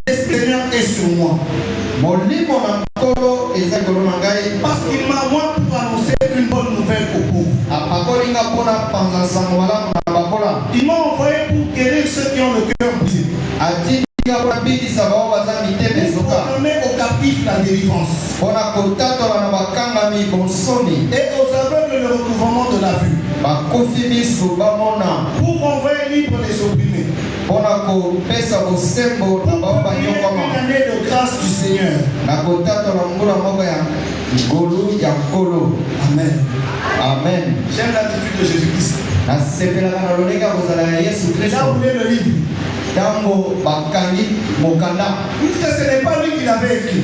Seigneur est sur moi. Parce qu'il m'a envoyé pour annoncer une bonne nouvelle aux pauvres. Il m'a envoyé pour guérir ceux qui ont le cœur brisé. Pour proclamer aux captifs la délivrance. Et aux aveugles le recouvrement de la vue. Pour envoyer libre les opprimés. Pour publier une année de grâce du Seigneur. Amen. Amen. J'aime l'attitude de Jésus-Christ. Là, vous voulez le livre. Ce n'est pas lui qui l'avait écrit.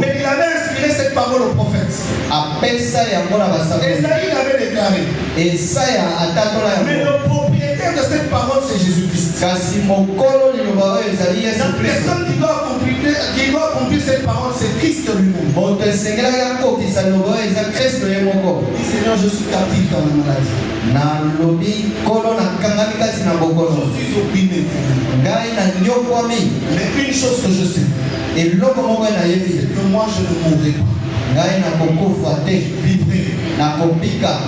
Mais il avait inspiré cette parole au prophète. Esaïe l'avait déclaré. Mais le propriétaire de cette parole, c'est Jésus-Christ. La personne qui doit accomplir cette parole, c'est Christ lui-même. Il dit, Seigneur, je suis captif dans la maladie. Je suis opprimé. Mais une chose que je sais, c'est que moi je ne mourrai pas.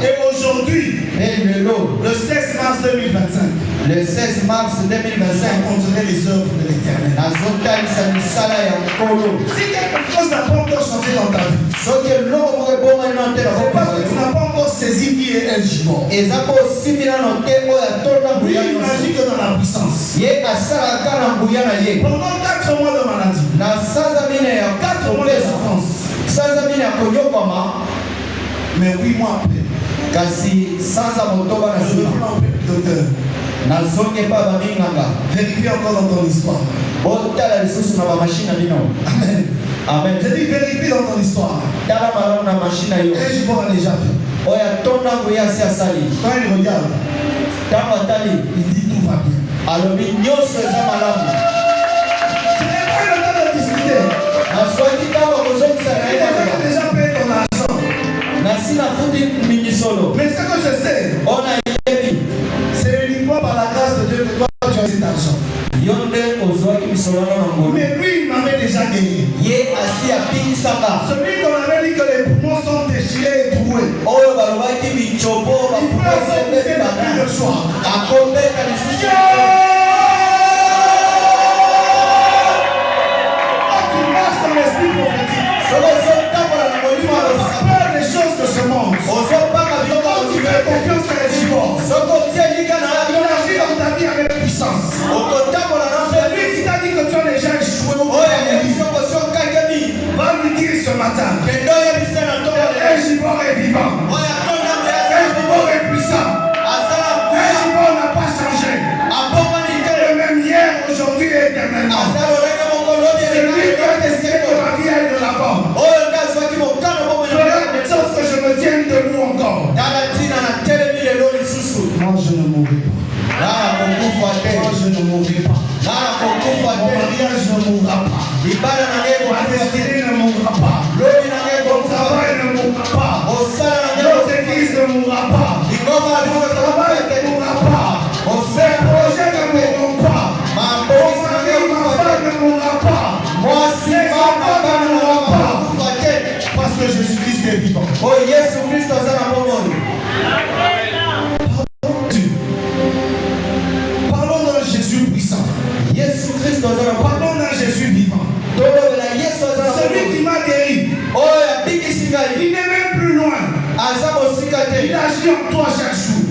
Et aujourd'hui, le 16 mars 2025, le 16 mars 2025, rencontrer les œuvres de l'Éternel. Si quelque chose n'a pas encore changé dans ta vie, c'est parce que tu n'as pas encore saisi qui est El Gibor. Lui, il n'agit que dans la puissance. Pendant 4 mois de maladie, 4 mois de souffrance, mais 8 mois après, docteur, vérifie encore dans ton histoire. Amen. Amen. Je dis vérifie dans ton histoire. Et je vois déjà fait. Quand il regarde, il dit tout va bien. Je n'ai pas eu le temps de discuter. Il avait déjà payé ton argent. Mais ce que je sais, c'est uniquement par la grâce de Dieu que toi tu as cet argent. Mais lui, il m'avait déjà gagné. Celui qu'on avait dit que les poumons sont déchirés et troués. Il peut s'occuper depuis le soir. Quand tu marches dans l'esprit prophétique, tu as peur des choses de ce monde. Quand tu fais confiance à El Gibor, il agit dans ta vie avec puissance. Celui qui t'a dit que tu as déjà échoué au va lui dire ce matin El Gibor est vivant. El Gibor est puissant. El Gibor n'a pas changé. Le même hier, aujourd'hui et éternellement. C'est lui qui a décidé que ma vie aille de l'avant. Sauf que je me tienne debout encore. Moi je ne mourrai pas. Moi je ne mourrai pas. Mon mariage ne mourra pas. Ma destinée ne mourra pas. Mon travail ne mourra pas. Notre église ne mourra pas. Mon travail ne mourra pas. Mes projets ne mourront pas. Mon mari, ma femme ne mourra pas. Mes enfants ne mourront pas. Parce que Jésus-Christ est vivant. Parlons d'un Jésus puissant. Parlons d'un Jésus vivant. Celui qui m'a guéri. Il n'est même plus loin. Il agit en toi chaque jour.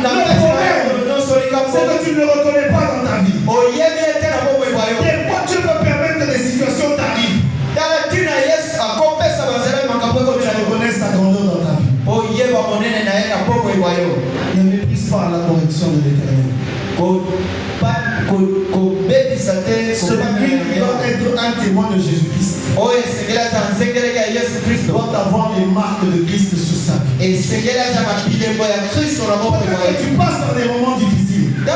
Le problème, c'est que tu ne le reconnais pas dans ta vie. Des fois, Dieu peut permettre que des situations t'arrivent. Tu reconnais sa grandeur dans ta vie. Ne méprise pas la correction de l'Éternel. Celui qui doit être un témoin de Jésus-Christ doit avoir les marques de Christ sur sa vie. Tu passes dans des moments difficiles. Ta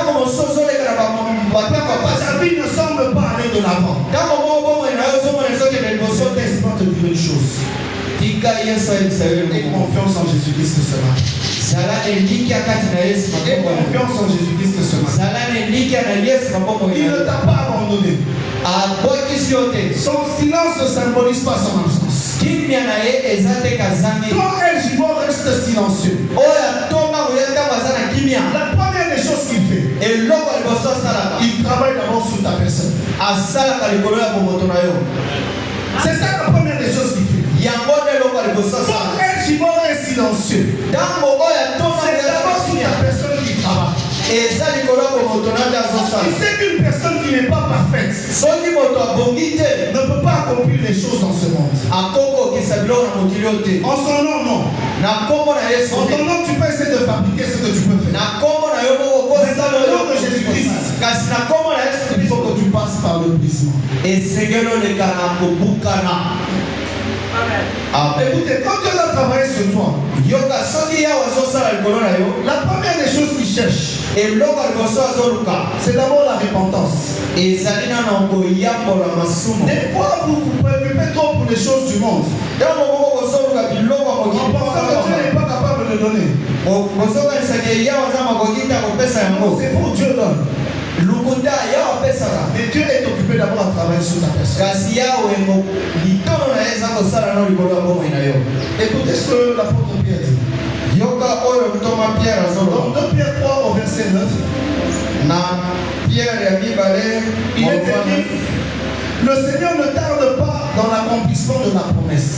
vie ne semble pas aller de l'avant. Laisse-moi te dire une chose. Aie confiance en Jésus-Christ ce matin. Et confiance en Jésus-Christ ce matin. Il ne t'a pas abandonné. Son silence ne symbolise pas son absence. Quand El Gibor reste silencieux, la première des choses qu'il fait, il travaille d'abord sur ta personne. C'est ça la première des choses qu'il fait. Quand El Gibor est silencieux, c'est d'abord sur ta personne qu'il travaille. Il sait qu'une personne qui n'est pas parfaite ne peut pas accomplir les choses dans ce monde. En son nom, non. En ton nom, tu peux essayer de fabriquer ce que tu peux faire. Mais dans le nom de Jésus-Christ, il faut que tu passes par le brisement. Écoutez, quand Dieu a travaillé sur toi, la première des choses qu'il cherche, c'est d'abord la repentance. Des fois, vous vous préoccupez trop pour les choses du monde, en pensant que Dieu n'est pas capable de donner. C'est pour Dieu donne. Mais Dieu est occupé d'abord à travailler sur ta personne. Écoutez ce que l'apôtre Pierre dit. Dans 2 Pierre 3 au verset 9, il est écrit: le Seigneur ne tarde pas dans l'accomplissement de la promesse,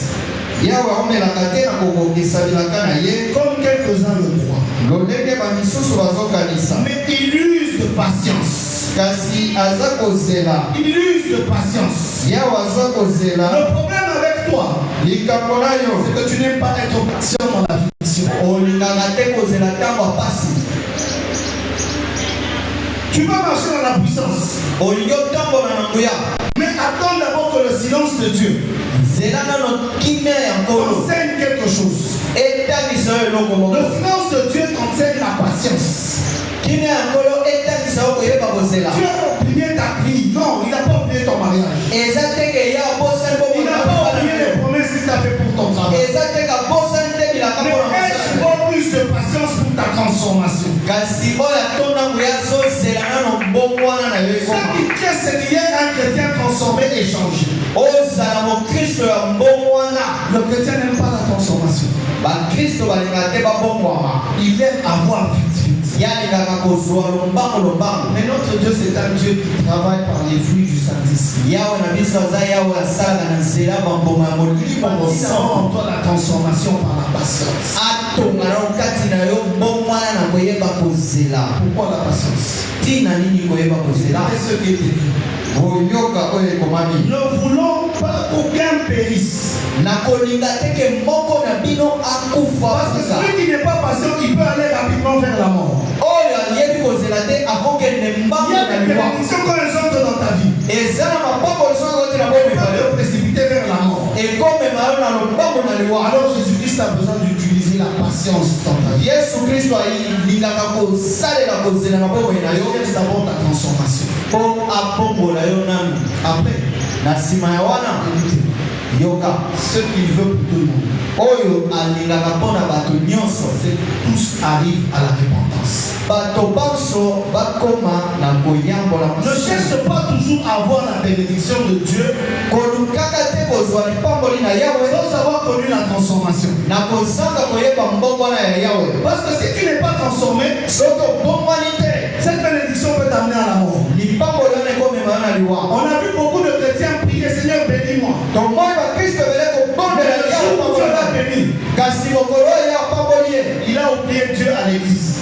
comme quelques-uns le croient, mais il use de patience. Il use de patience. Le problème avec toi, c'est que tu n'aimes pas être patient dans l'affliction. Tu vas marcher dans la puissance, mais attends d'abord que le silence de Dieu enseigne quelque chose. Le silence de Dieu enseigne la patience. Dieu a oublié ta vie. Non, il n'a pas oublié ton mariage. Il n'a pas oublié les promesses qu'il t'a fait pour ton travail. Mais il faut plus de patience pour ta transformation. Ce qui tient, c'est qu'il y a un chrétien transformé et changé. Le chrétien n'aime pas la transformation. Il aime avoir vite. Mais notre Dieu, c'est un Dieu qui travaille par les fruits du Saint-Esprit. Bâtis en toi la transformation par la patience. Pourquoi la patience? C'est ce qui est écrit. Ne voulons pas qu'aucun périsse. Parce que celui qui n'est pas patient, il peut aller rapidement vers la mort. Il y a des bénédictions quand elles entrent dans ta vie. Ne pas te précipiter vers la mort. Alors Jésus-Christ a besoin d'utiliser la patience dans ta vie. Laisse d'abord ta transformation. Après, ce qu'il veut pour tout le monde, c'est que tous arrivent à la repentance. Ne cherche pas toujours à avoir la bénédiction de Dieu sans avoir connu la transformation. Parce que si tu n'es pas transformé, cette bénédiction peut t'amener à la mort. On a vu beaucoup de chrétiens prier: Seigneur, bénis-moi. Il a oublié Dieu à l'église,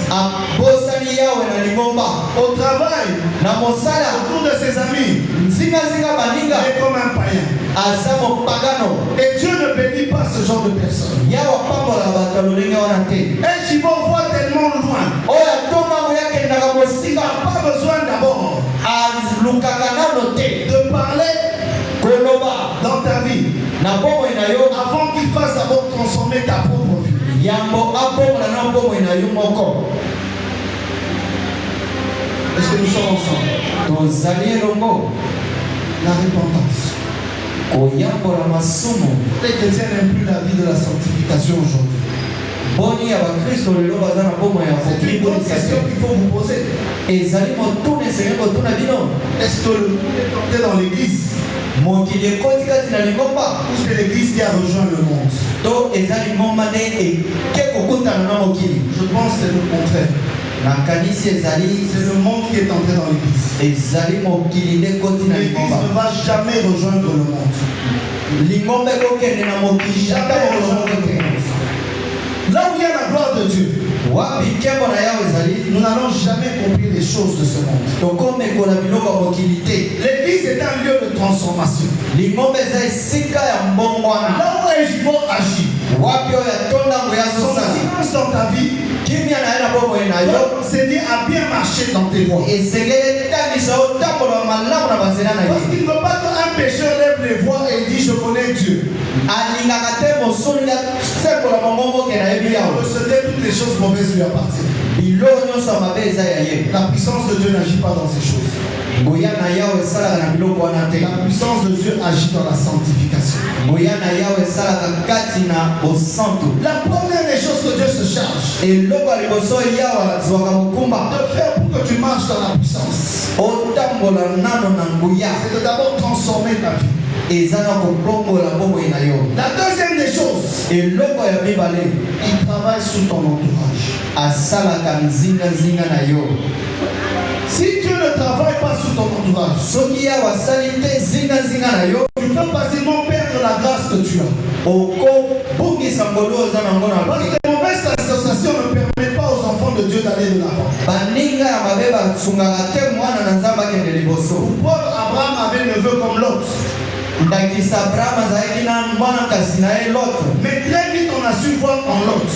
au travail, autour de ses amis. Il est comme un païen. Et Dieu ne bénit pas ce genre de personnes. Et Gibor voit tellement loin. Il n'a pas besoin d'abord de parler dans ta vie avant qu'il fasse d'abord transformer ta propre vie. Est-ce que nous sommes ensemble? La repentance. Les chrétiens n'aiment plus la vie de la sanctification aujourd'hui. boni ya bakristo lelo baza na bomoi ya C'est une grande question qu'il faut vous poser. ezali motuna esengeli kotuna bino Est-ce que le monde est entré dans l'église mokili ekoti kati na lingomba ou c'est l'église qui a rejoint le monde? to eza lingomba nde eke kokutana na mokili? Je pense que c'est le contraire. nakanisi ezali C'est le monde qui est entré dans l'église. ezali mokili nde ekoti na L'église lingomba. ne va jamais rejoindre le monde. lingomba ekokende na mokili ata molongo te. Là où il y a la gloire de Dieu, wapi nkembo na yawe ezali nous n'allons jamais compris les choses de ce monde. tokomekola biloko ya mokili te. L'église est un lieu de transformation. lingomba eza esika ya mbongwana Là où un jugement agit, wapi oyo atondango ya son sosala silence dans ta vie kimia na ye na bomoi na yo doit enseigner à bien marcher dans tes voies. esengeli etangisa otambola malamu na banzela na Parce ye. qu'il ne veut pas qu'un pécheur lève les voix et dit je connais Dieu. alingaka te mosuni asekola mongongo ke nayebi Il yawe recevait toutes les choses mauvaises lui appartiennent. biloko nyonso ya mabe eza ya ye. La puissance de Dieu n'agit pas dans ces choses. nguya na yawe esalaka na biloko wana te. La puissance de Dieu agit dans la sanctification. nguya na yawe esalaka kati na bosantu. La première des choses que Dieu se charge eloko ya liboso yawe azwaka mokumba de faire pour que tu marches dans la puissance, otambola nano na nguya c'est de d'abord transformer ta vie. eza na kobongola bomoi na yo. La deuxième des choses, eloko ya mibale il travaille sous ton entourage. asalaka nzingazinga na yo. Si Dieu ne travaille pas sous ton entourage, soki yawe asali te zingazinga na yo tu peux facilement perdre la grâce que tu as. okobungisa ngolu oza nango na Parce que les mauvaises associations ne permettent pas aux enfants de Dieu d'aller de l'avant. baninga ya mabe basungaka te mwana na nzambe akende liboso. Paul Abraham avait un neveu comme Lot. ndakisa abraham azalaki na mwana kasi na ye lote. Mais très vite on a su voir en Lot.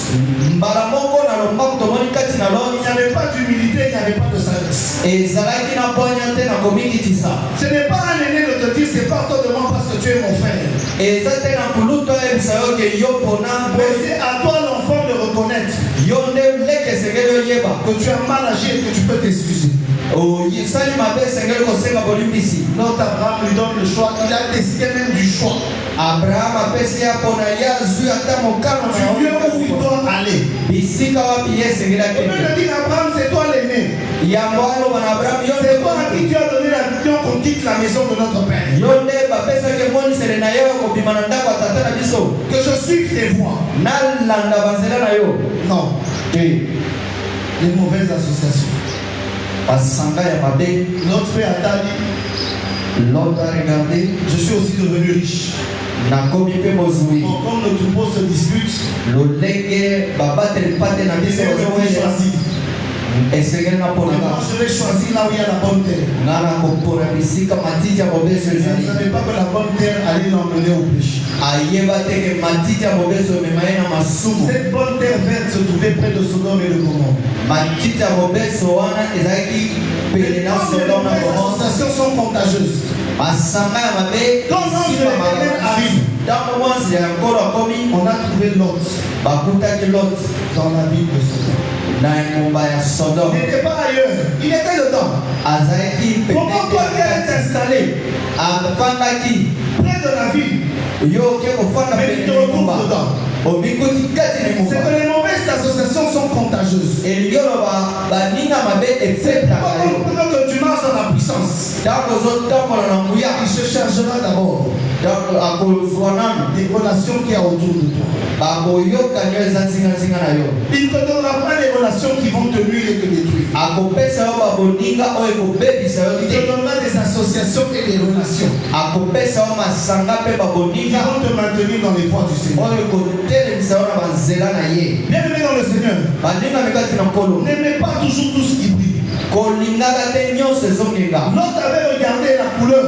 mbala moko na lombaku tomoni kati na Il lote n'y avait pas d'humilité, il n'y avait pas de sagesse. ezalaki na ponya te na komikitisa. Ce n'est pas un aîné de te dire c'est pas toi de moi parce que tu es mon frère. eza te na kulutu oyebisa yo ke yo mpona Mais c'est à toi l'enfant de reconnaître yo nde leke esengeli oyeba que tu as mal agi et que tu peux t'excuser. osali mabe esengeli kosenga bolimbisi. L'autre Abraham lui donne le choix, il a décidé même du choix. abraham apesi ye mpona ye azwi ata mokano Du lieu où il na doit aller. bisika wapi ye esengeli Au lieu de akende. dire Abraham, c'est toi l'aîné. yambo aloba na abraham yo C'est toi à nde qui tu as donné la vision qu'on quitte la maison de notre père. yo nde bapesaki emonisele na ye okobima na ndako ya tata na biso Que je suive tes voies. nalanda banzela na yo Non, te. les mauvaises associations. basanga ya mabe. Notre père a dit, Lot a regardé je suis aussi devenu riche. nakomi mpe mozwi. Bon, comme le troupeau se dispute, lolenge babateli pate na il biso est bazowela choisi. esengeli Et moi, naponaka je vais choisir là où il y a la bonne terre. nga na kopona bisika matiti ya mobeso Je ne ezali. savais pas que la bonne terre allait l'emmener au péché. ayeba teke matiti ya mobeso emema ye na masumu. Cette bonne terre verte se trouvait près de Sodome et de Gomorrhe. matiti ya mobeso wana ezalaki pene na Quand les Sodome na mauvaises Gomorrhe. associations sont contagieuses, masanga ya mabe quand l'ange de l'Éternel arrive, ntango mwasi ya nkolo akomi on a trouvé Lot bakutaki Lot dans la ville de Sodome. na engumba ya Il Sodome. n'était pas ailleurs, il était dedans. azalaki Comment toi tu es installé afandaki près de la ville? yo oke kofanda Mais pene tu te na retrouves engumba dedans. omikuti kati na C'est engumba. que les mauvaises associations sont contagieuses. elingi oloba baninga mabe efetaka yo Pendant que tu marches dans la puissance, ntango ozotambola na nguya il se chargera d'abord ntango akozwa nanu des relations qu'il y a autour de toi. bakoyokani yo eza nzingazinga na yo. Il ne te donnera pas des relations qui vont te nuire et te détruire. akopesa yo baboninga oyo ekobebisa yo Il te te. donnera des associations et des relations akopesa yo masanga mpe qui baboninga vont te maintenir dans les voies du Seigneur. oyo ekotelemisa yo na banzela na ye. Bien-aimé dans le Seigneur, baningami kati na nkolo n'aimez pas toujours tout ce qui brille. kolingaka te nyonso ezongenga. L'autre avait regardé la couleur,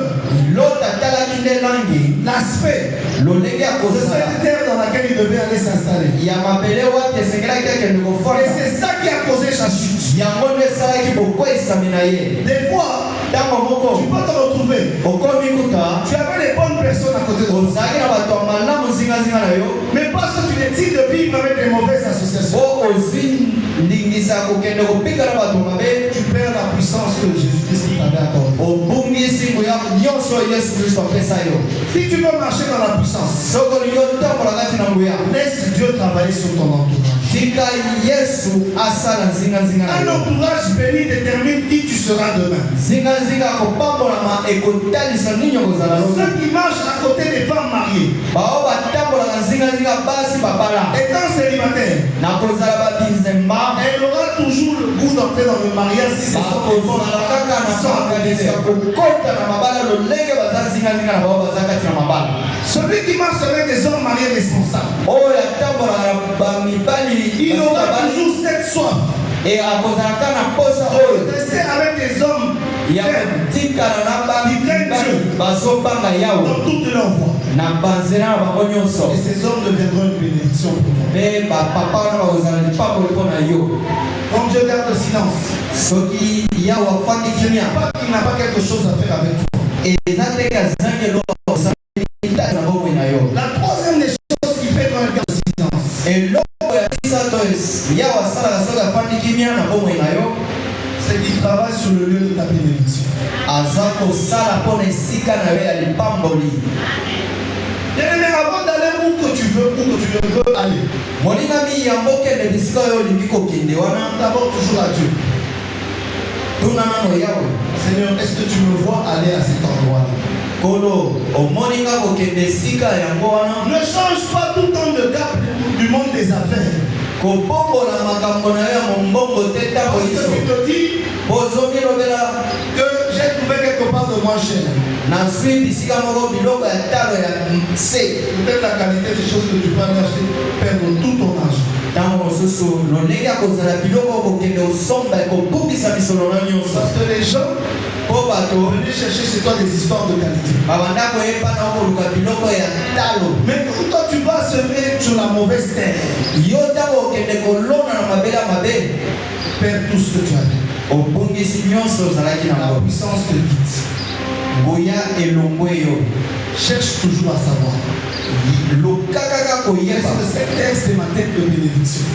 Lot atalaki nde langi l'aspect lolenge ya de kozala cette terre dans laquelle il devait aller s'installer. ya mabele wapi esengelaki akende Et kofanda. c'est ça qui a causé sa chute. yango nde esalaki bokweyisami na ye. Des fois, ntango moko tu peux te retrouver. okomi kuta Tu avais les bonnes personnes à côté de toi. ozalaki na bato ya malamu zingazinga na yo Mais parce que tu décides de vivre avec des mauvaises associations, po ozwi ndingisa ya kokende kopika na bato mabe tu perds la puissance que Jésus-Christ t'avait accordée. obungisi nguya nyonso yesu kristo apesa yo. Si tu veux marcher dans la puissance, soko olingi otambola kati na nguya laisse Dieu travailler sur ton entourage. tika Yesu asala nzinga nzinga na Un yo. entourage béni détermine qui tu seras demain. Nzinga nzinga kopambolama ekotalisa nini okozala lelo. Ceux qui marchent à côté des femmes mariées, bao batambolaka nzinga nzinga basi babala étant célibataire, na kozala babinzemba elle aura toujours le goût d'entrer dans le mariage si c'est son bakozala kaka na makanisi ya kokota na mabala lolenge baza nzinga nzinga na bao baza kati na mabala. Celui qui marche avec des hommes mariés responsables, oyo atambolaka bamibali il aura toujours cette soif e akozalaka na posa oyo de rester avec des hommes ya kotikala na bamibali bazobanga yawe dans toutes leurs voies. na banzela na bango nyonso. Et ces hommes deviendront une bénédiction pour toi. mpe bapapa wana bakozala lipapoli mpo na yo. Comme Dieu garde le silence, soki yawe afandi kimia pas qu'il n'a pas quelque chose à faire avec toi. eza te kazangi eloko osalita na bomoi na yo. La troisième des choses qui fait qu'on garde le silence, eloko ya misato yawe asalaka soki afandi kimia na bomoi na yo c'est qu'il travaille sur le lieu de ta bénédiction. aza kosala mpo na esika na yo ya lipamboli. Bien-aimé, avant d'aller où que tu veux aller, molingami ya mbokende bisika oyo olingi kokende wana d'abord toujours à Dieu. tuna nano yawe. Seigneur, est-ce que tu me vois aller à cet endroit-là? kolo omoninga kokende esika yango wana. Ne change pas tout le temps de cap du monde des affaires. kobombola makambo na yo ya mombongo te ntango Parce que liso tu te dis bozomilobela que j'ai trouvé quelque part de moins cher. nazwi bisika moko biloko ya talo ya se. Peut-être la qualité des choses que tu peux aller acheter, perdre tout ton argent. ntango mosusu lolenge ya kozala biloko kokende osomba ekobungisa misolo na nyonso. Parce que les gens mpo bato venaient chercher chez toi des histoires de qualité. babanda koyebana okoluka biloko ya talo. Mais quand toi tu vas semer sur la mauvaise terre, yo ntango okende kolona na mabele ya mabe perds tout ce que tu avais. obungisi nyonso ozalaki La nango. puissance te quitte. nguya elongwe yo. Cherche toujours à savoir. luka kaka Est-ce koyeba que cette terre c'est ma tête de bénédiction?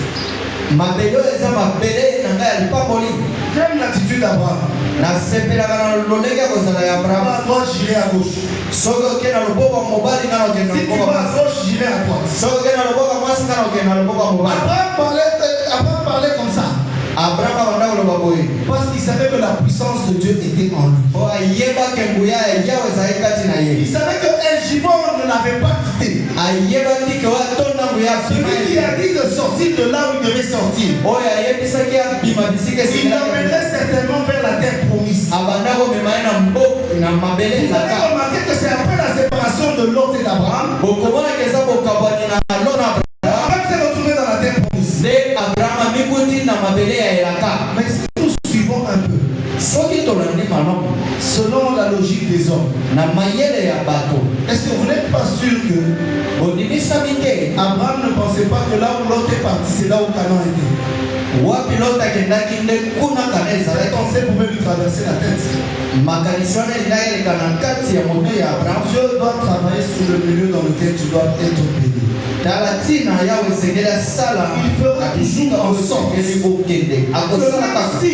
mabele oyo eza mabele na ngai ya lipamboli. J'aime l'attitude d'Abraham. nasepelaka na lolenge ya kozala ya abraham. À droite, j'irai à gauche. soki okende na loboko ya mobali nga na okende na Si tu loboko ya vas à mwasi. gauche, j'irai à droite. soki okende na loboko ya mwasi nga na okende na loboko ya mobali. Abraham parlait comme ça. abraham abanda koloba boye Parce qu'il savait que la puissance de Dieu était en lui. po ayebaki nguya ya yawe ezalaki kati na Il ye. savait que El Gibon ne l'avait pas quitté. ayebaki ke watonda nguya Celui qui a dit de sortir de là où il devait sortir, oyo ayebisaki abima bisika il esengeli l'emmènerait certainement vers la terre promise. abanda komema ye na mboka na mabele Vous avez ezaka. remarqué que c'est après la séparation de Lot et d'Abraham, bokomonaka eza bokabwani na lo na abraham Abraham s'est retrouvé dans la terre promise. nde abraham amikuti na mabele ya elaka. Mais si nous suivons un peu, soki tolandi malamu selon la logique des hommes, na mayele ya bato est-ce que vous n'êtes pas sûr que bondibisami te Abraham ne pensait pas que là où Lot est parti, c'est là où Canaan était? wapi lote akendaki nde kuna kana Cette ezalaki. pensée pouvait lui traverser la tête. makanisi wana elingaki eleka na kati ya moto ya abraham. Dieu doit travailler sur le milieu dans lequel tu dois être béni. tala ntina yawe esengeli asala Il fera na bisika toujours en oyo sorte esengeli kokende akosala que kaka si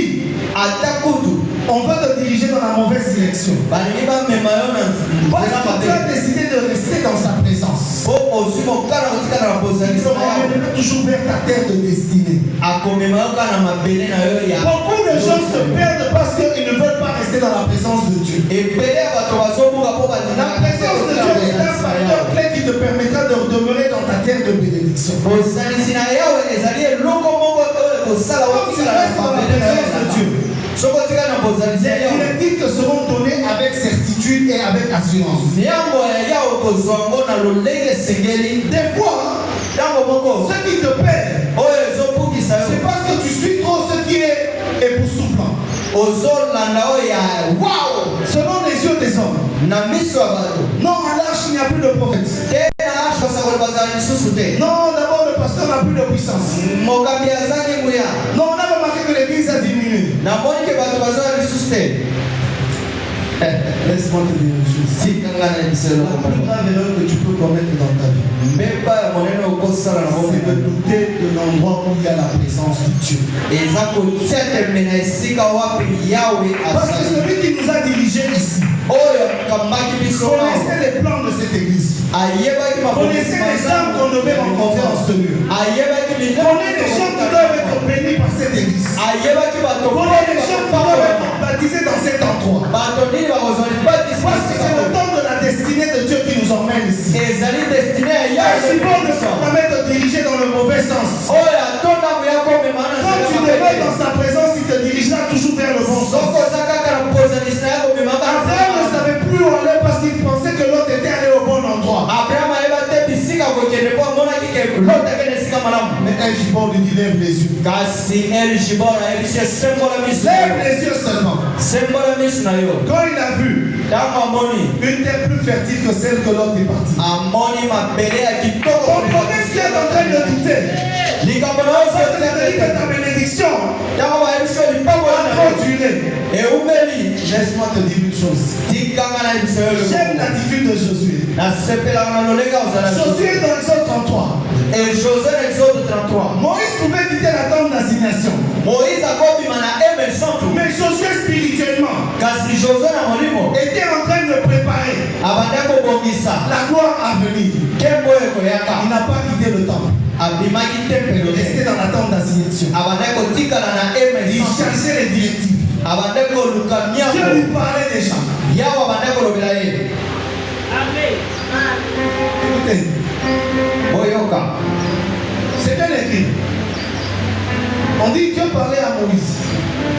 ata kutu on veut te diriger dans la mauvaise direction, balingi bamema yo na parce nzela que tu as mabe décidé de rester dans sa présence, po ozwi mokala kotika na il bozalisa te na yawe ramènera toujours vers ta terre de destinée. akomema yo kaka na mabele na yo ya Beaucoup de gens se perdent parce qu'ils ne veulent pas rester dans la présence de Dieu. ebele ya bato bazobuka po La présence de Dieu est un facteur clé qui te permettra de demeurer dans ta terre de bénédiction. bozalisi na yawe ezali eloko moko oyo ekosala otikala na mabele na yo ya Dieu. soki otikala na bozalisi ya Les yawe directives te seront données avec certitude et avec assurance. miambo ya yawe kozwa yango na lolenge esengeli. Des fois, ntango moko ce qui te perd, oyo ezobukisa c'est yo parce que tu suis trop ce qui est époustouflant. ozolanda oyo ya wow Selon les yeux des hommes. na miso ya bato Non, à l'Arche, il n'y a plus de prophète. te na ashe basakoli bazala lisusu te. Non, d'abord, le pasteur n'a plus de puissance. mokambi azali nguya Non, on a remarqué que l'église a diminué. namoni ke bato bazala lisusu te. Laisse-moi te dire une chose. tikanga na biso La eloko plus moko grave erreur que tu peux commettre dans ta vie, mbeba ya monene okosala na c'est de bomoi douter de l'endroit où il y a la présence de Dieu. eza kotia tembe na esika wapi yawe Parce que azali celui qui nous a dirigés ici oyo akambaki biso awa connaissait les plans de cette église. ayebaki Connaissait les âmes qu'on devait rencontrer en ce lieu. ayebaki biloko connaît les gens qui doivent être bénis par cette église. Connaît les gens qui doivent être baptisés dans cet endroit. Parce que c'est le temps de la destinée de Dieu qui nous emmène ici. Archibald ne peut pas te diriger dans le mauvais sens. Quand tu demeures dans sa présence, il te dirigera toujours vers le bon sens. Abraham ne savait plus où aller parce qu'il pensait que l'autre était allé au bon endroit. Mais Archibald lui dit lève les yeux. Lève les yeux seulement. Quand il a vu une terre plus fertile que celle que l'autre est partie. Comprenez ce qui est en train de douter. Que ta bénédiction a duré. Laisse-moi te dire une chose. J'aime l'attitude de Josué. Josué dans Exode 33. Moïse pouvait quitter la tente d'assignation. Mais Josué spirituellement était en train de préparer la gloire à venir. Il n'a pas quitté le temple. Il restait dans la tente d'assignation. Il cherchait les directives. Dieu lui parlait déjà. Écoutez. C'est bien écrit. On dit Dieu parlait à Moïse.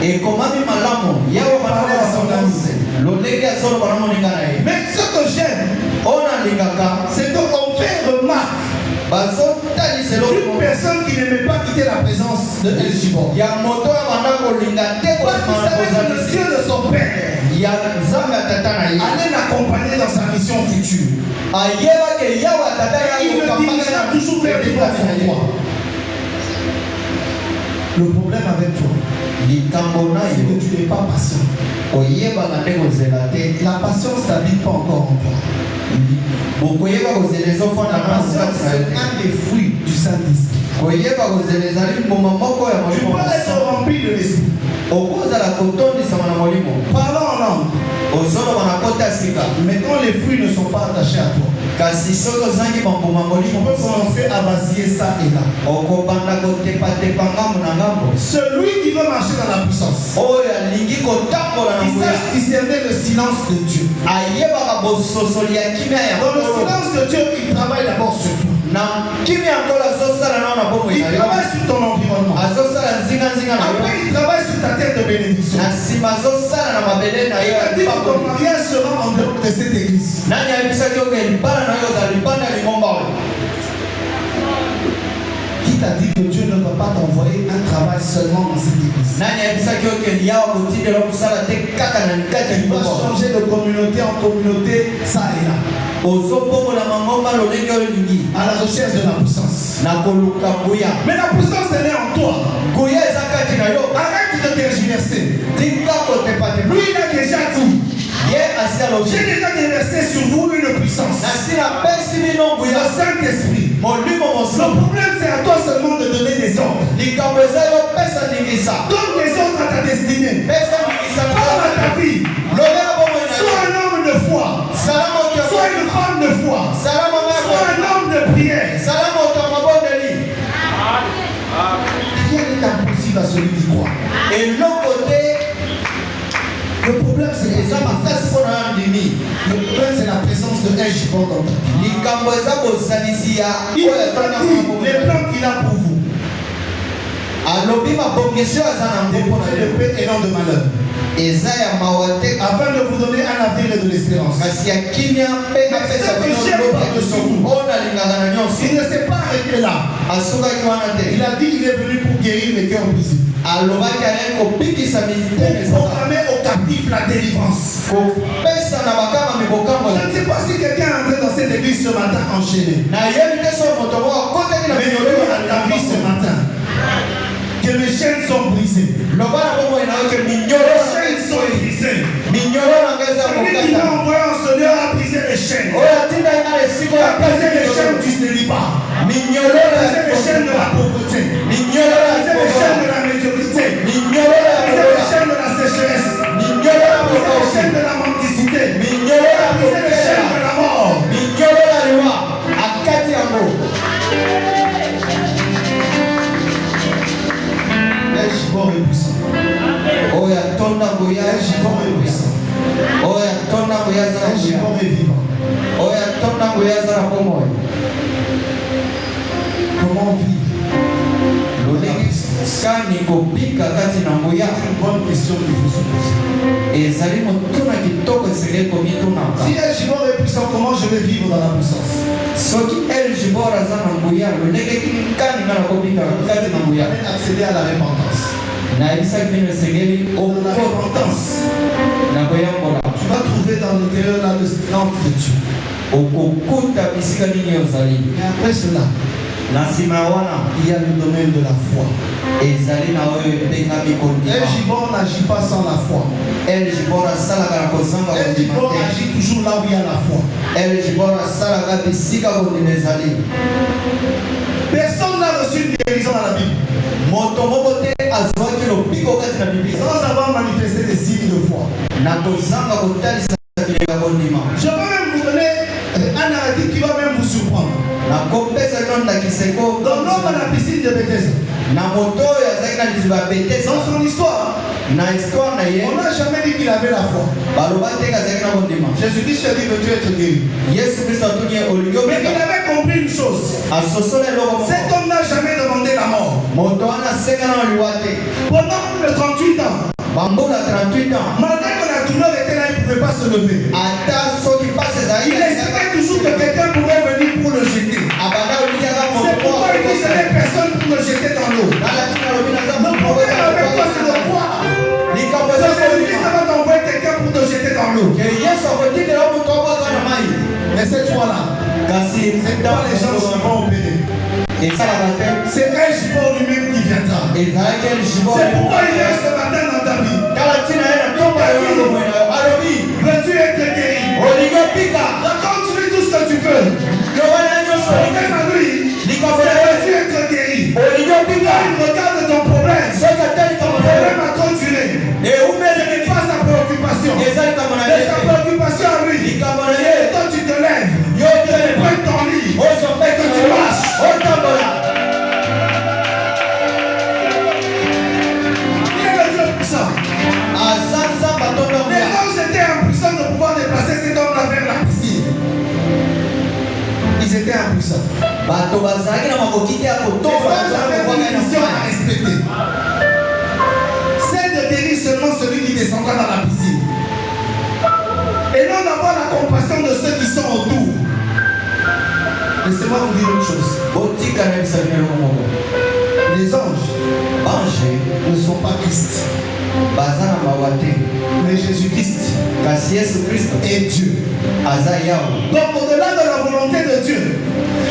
Et comment il parlait à son ami. Mais ce que j'aime, c'est qu'on fait remarque une personne qui n'aimait pas quitter la présence de Elshibon. Parce qu'il savait que le Dieu de son père allait l'accompagner dans sa mission future. Il le dirigera toujours vers le bon endroit. Le problème avec toi, c'est que tu n'es pas patient. La patience n'habite pas encore en toi. La patience, c'est un des fruits du Saint-Esprit. Tu peux être rempli de l'esprit. Parlons en langue. Mais quand les fruits ne sont pas attachés à toi, on peut commencer à vaciller ça et là. Celui qui veut marcher dans la puissance, il sait discerner le silence de Dieu. Dans le silence de Dieu, il travaille d'abord sur toi. Il travaille sur ton environnement. Après, il travaille sur ta terre de bénédiction. Il a dit que ton mariage sera en dehors de cette église. Qui t'a dit que Dieu ne va pas t'envoyer un travail seulement dans cette église? Tu vas changer de communauté en communauté, ça et là. À la recherche de la puissance. Mais la puissance elle est en toi. Arrête de tergiverser. Lui il a déjà tout. J'ai déjà déversé sur vous une puissance. Le Saint-Esprit. Le problème c'est à toi seulement de donner des ordres. Donne des ordres à ta destinée. Parle à ta vie. Sois un homme de foi. Sois une femme de foi. Sois un homme de prière. Rien n'est impossible à celui qui croit. Et l'autre côté, le problème c'est que le problème c'est la présence de Elshibon dans ta vie. Il les plans qu'il a pour vous. Des projets de paix et non de malheur. Afin de vous donner un avenir et de l'espérance. Mais ce que j'aime par-dessus tout, il ne s'est pas arrêté là. Il a dit qu'il est venu pour guérir les cœurs brisés. Pour proclamer aux captifs la délivrance. Je ne sais pas si quelqu'un est entré dans cette église ce matin enchaîné. Mais il a ta vie ce matin. Que les chaînes sont brisées. Les chaînes sont brisées. Celui qui m'a envoyé en ce lieu a brisé les chaînes. A brisé les chaînes du célibat. A brisé les chaînes de la pauvreté. A brisé les chaînes de la médiocrité. A brisé les chaînes de la sécheresse. A brisé les chaînes de la mendicité. A brisé les chaînes de la mort. comment vivre. C'est une bonne question qu'il faut se poser. Si El Gibor est puissant, comment je vais vivre dans la puissance? Accéder à la repentance. Tu vas trouver dans l'intérieur là le silence de Dieu. Et après cela, il y a le domaine de la foi. El Gibor n'agit pas sans la foi. El Gibor agit toujours là où il y a la foi. Personne n'a reçu une guérison dans la Bible sans avoir manifesté des signes de foi. Je peux même vous donner un narratif qui va même vous surprendre. Dans l'homme à la piscine de Bethesda, dans son histoire, on n'a jamais dit qu'il avait la foi. Jésus-Christ a dit que Dieu est guéri. Mais il avait compris une chose. Cet homme n'a jamais demandé la mort. Pendant plus de 38 ans, malgré que la douleur était là, il ne pouvait pas se lever. Il espérait toujours que quelqu'un pouvait venir pour le jeter. C'est pourquoi il dit que les personnes pour le jeter dans l'eau. Le problème avec toi, c'est de croire. Jésus-Christ va t'envoyer quelqu'un pour te jeter dans l'eau. Mais cette fois-là, c'est pas les gens qui vont opérer. C'est El Gibor lui-même qui viendra. C'est pourquoi il est ce matin dans ta vie. Veux-tu être guéri? Raconte-lui tout ce que tu veux. Même à lui, veux-tu être guéri? Il regarde ton problème. Ton problème a continué. Ce n'est pas sa préoccupation. Mais sa préoccupation à lui, c'est que toi tu te lèves, tu prends ton lit et que tu marches. Il est le Dieu puissant. Les anges étaient impuissants de pouvoir déplacer cet homme-là vers la piscine. Ils étaient impuissants. Les anges avaient une mission à respecter. C'est de guérir seulement celui qui descendra dans la piscine. Et non d'avoir la compassion de ceux qui sont autour. Laissez-moi vous dire une chose. Les anges ne sont pas Christ. Mais Jésus-Christ est Dieu. Donc au-delà de la volonté de Dieu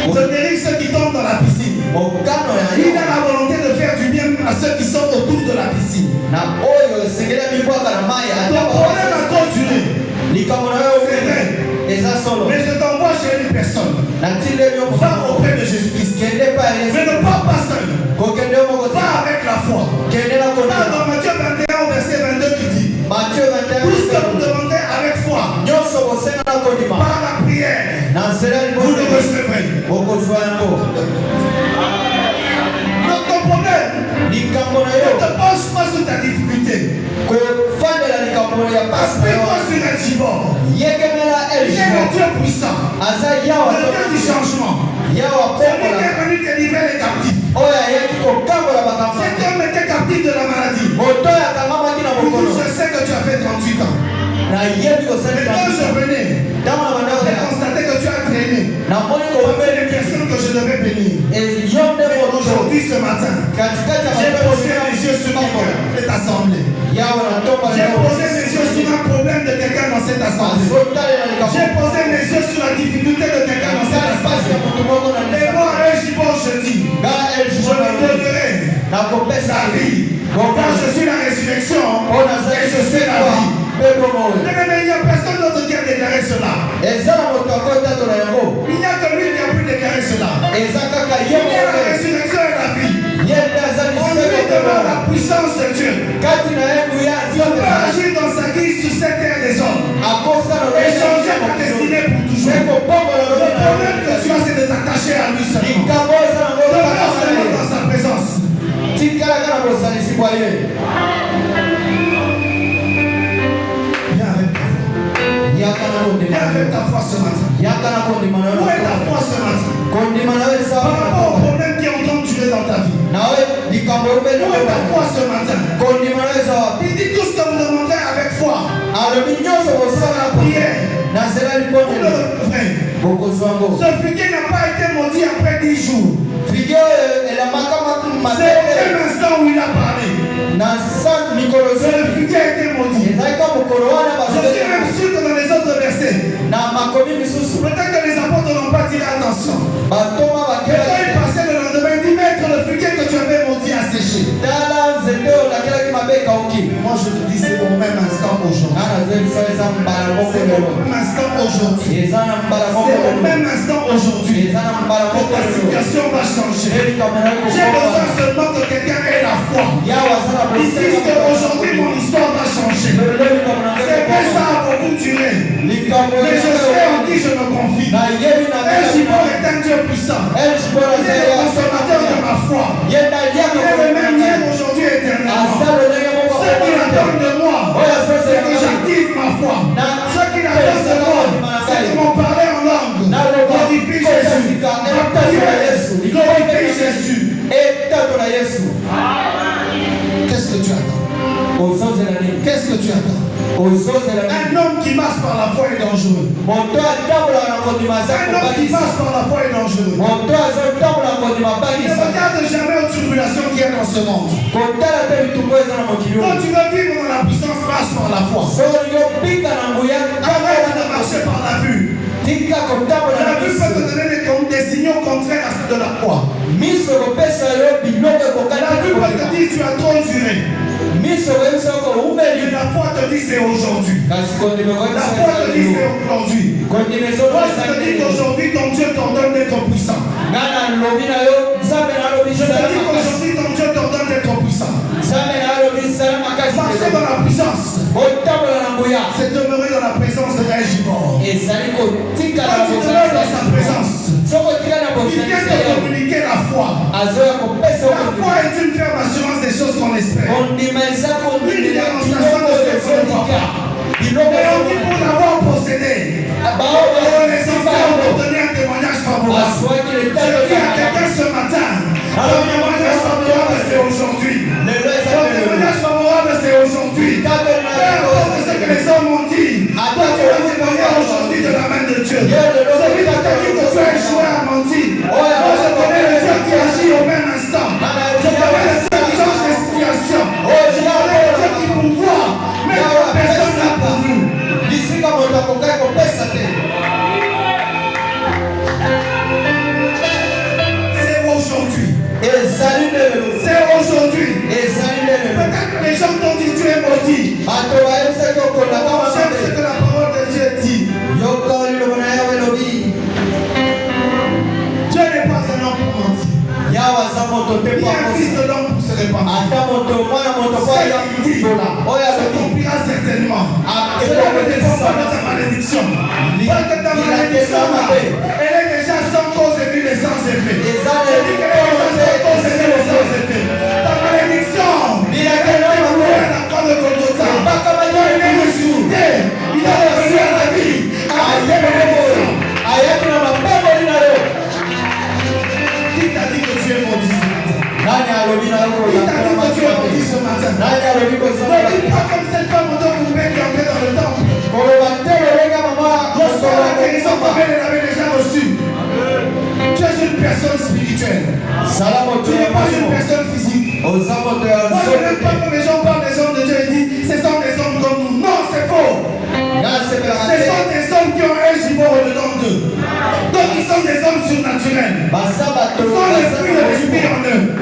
de guérir ceux qui tombent dans la piscine, il a la volonté de faire du bien à ceux qui sont autour de la piscine. Ton problème a continué. C'est vrai. Mais je t'envoie chez une personne. Va auprès de Jésus-Christ. Mais ne pars pas seul. Va avec la foi. Dans Matthieu 21 verset 22 qui dit: tout ce que vous demandez avec foi, par la prière, vous le recevrez. Donc ton problème ne te penche pas sur ta difficulté. Appuie-toi sur El Gibor. Il est le Dieu puissant, le Dieu du changement. Celui qui est venu délivrer les captifs. Cet homme était captif de la maladie. Je sais que tu as fait 38 ans. Mais quand je venais, j'ai constaté que tu as traîné avec les personnes que je devais bénir. Aujourd'hui, ce matin, j'ai posé mes yeux sur cette assemblée. J'ai posé mes yeux sur un problème de quelqu'un dans cette assemblée. J'ai posé mes yeux sur la difficulté de quelqu'un dans cette assemblée. Et moi, El Gibor, je dis, je me donnerai la vie. Car je suis la résurrection et je suis la vie. Mais il n'y a personne d'autre qui a déclaré cela. Il n'y a que lui qui a pu déclarer cela. Il y a la résurrection et la vie. On lui demande la puissance de Dieu. Il peut agir dans sa guise sur cette terre des hommes et changer ta destinée pour toujours. Le problème que tu as, c'est de t'attacher à lui seulement. Demeure seulement dans sa présence. Viens avec ta foi ce matin. Où est ta foi ce matin? Par rapport au problème qui est en Où est ta foi ce matin? Il dit tout ce que vous demandez avec foi. C'est la prière. Ce figuier n'a pas été maudit après 10 jours. C'est au même instant où il a parlé. Le figuier a été maudit. Je suis même sûr que dans les autres versets, peut-être que les apôtres n'ont pas tiré attention. Et quand il passait le lendemain, il dit maître, le figuier que tu avais maudit a séché. Moi je te dis, c'est au même instant aujourd'hui. C'est au même instant aujourd'hui. C'est au même instant aujourd'hui. Que ta situation va changer. J'ai besoin seulement que quelqu'un ait la foi. Ils disent qu'aujourd'hui mon histoire va changer. C'est vrai, ça a beaucoup duré. Mais je sais en qui je me confie. El Gibor est un Dieu puissant. Il est le consommateur de ma foi. Il est le même hier, aujourd'hui et éternellement. Ce qu'il attend de moi, c'est que j'active ma foi. Ce qu'il attend de moi, c'est que mon parler en langue glorifie Jésus. Ma prière glorifie Jésus. Qu'est-ce que tu attends? Qu'est-ce que tu attends? Un homme qui marche par la foi est dangereux. Un homme qui marche par la foi est dangereux. Ne regarde jamais aux tribulations qu'il y a dans ce monde. Quand tu veux vivre dans la puissance, marche par la foi. Arrête de marcher par la vue. La vue peut te donner des signaux contraires à ceux de la foi. La vue peut te dire tu as trop duré. Mais la foi te dit c'est aujourd'hui. La foi te dit c'est aujourd'hui. Moi je te dis qu'aujourd'hui ton Dieu t'ordonne d'être puissant. Je te dis qu'aujourd'hui ton Dieu t'ordonne d'être puissant. Marcher dans la puissance, c'est demeurer dans la présence de El Gibor. Quand tu demeures dans sa présence, il vient te communiquer la foi. La foi est une ferme assurance des choses qu'on espère. Une démonstration de ce qu'on ne voit pas. Et on dit pour l'avoir possédé, les enfants ont obtenu un témoignage favorable. Je dis à quelqu'un ce matin, le témoignage favorable c'est aujourd'hui. Le témoignage favorable c'est aujourd'hui. Peu importe ce que les hommes ont dit, toi tu vas témoigner aujourd'hui de la main de Dieu. Celui qui t'a dit que tu as échoué à mentir. Moi je connais le Dieu qui agit au même instant. Je connais le Dieu qui change les situations. Je connais le Dieu qui pourvoit. Mais personne n'a pourvu. C'est aujourd'hui. C'est aujourd'hui. Peut-être que les gens t'ont dit tu es maudit. J'aime ce que la parole de Dieu dit. Dieu n'est pas un homme pour mentir. Il y a un fils de l'homme pour se répandre. Ça t'oubliera certainement. Cela ne dépend pas de ta malédiction. Parce que ta malédiction, elle est déjà sans cause et puis sans effet. Je dis qu'elle est déjà sans cause et puis sans effet. Ta malédiction, elle est tombée à la croix de Golgotha. Quand il est ressuscité, il est revenu à la vie. Qui t'a dit que tu es maudit ce matin? Qui t'a dit que tu es maudit ce matin? Ne dis pas comme cette femme au poupée qui est entrée dans le temple. Lorsqu'elle a guérison par elle l'avait déjà reçue. Tu es une personne spirituelle. Tu n'es pas une personne physique. Moi je n'aime pas que les gens parlent des hommes de Dieu et disent ce sont des hommes comme nous. Non, c'est faux. Ce sont des hommes qui ont un Gibor au-dedans d'eux. Donc ils sont des hommes surnaturels. Ils ont l'esprit de l'esprit en eux.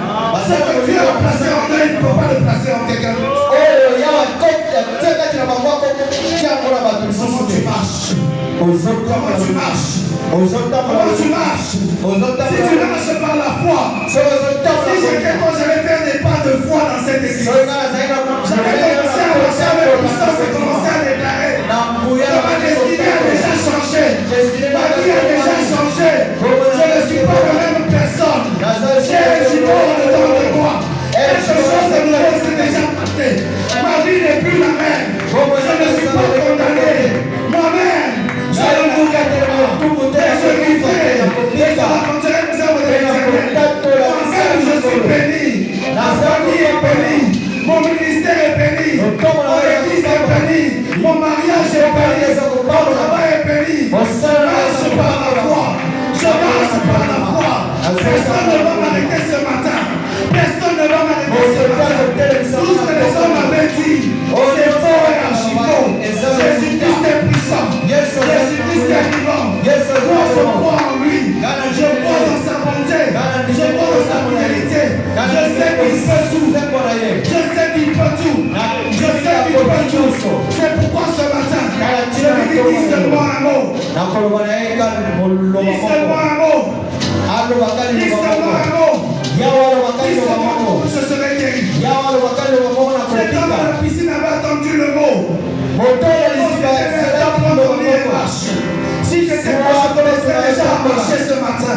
Ce que Dieu a placé en eux, il ne peut pas le placer en quelqu'un d'autre. Comment tu marches? Comment tu marches? Comment tu marches? Si tu marches par la foi, si j'ai quelque chose, j'allais faire des pas de foi dans cette église. J'allais commencer à marcher avec puissance et commencer à déclarer. Ma destinée a déjà changé. Ma vie a déjà changé. Je ne suis pas la même personne. J'ai un Gibor dedans de moi. Quelque chose de nouveau s'est déjà passé. Ma vie n'est plus la même. Je ne suis pas condamné. Moi-même, je ne vous et je vivrai. Et je raconterai mes œuvres de l'éternel. Moi-même, je suis béni. Dis seulement un mot. Dis seulement un mot. Dis seulement un mot. Je serai guéri. Cet homme à la piscine avait attendu le mot. Si j'étais pas, je commencerais déjà à marcher ce matin.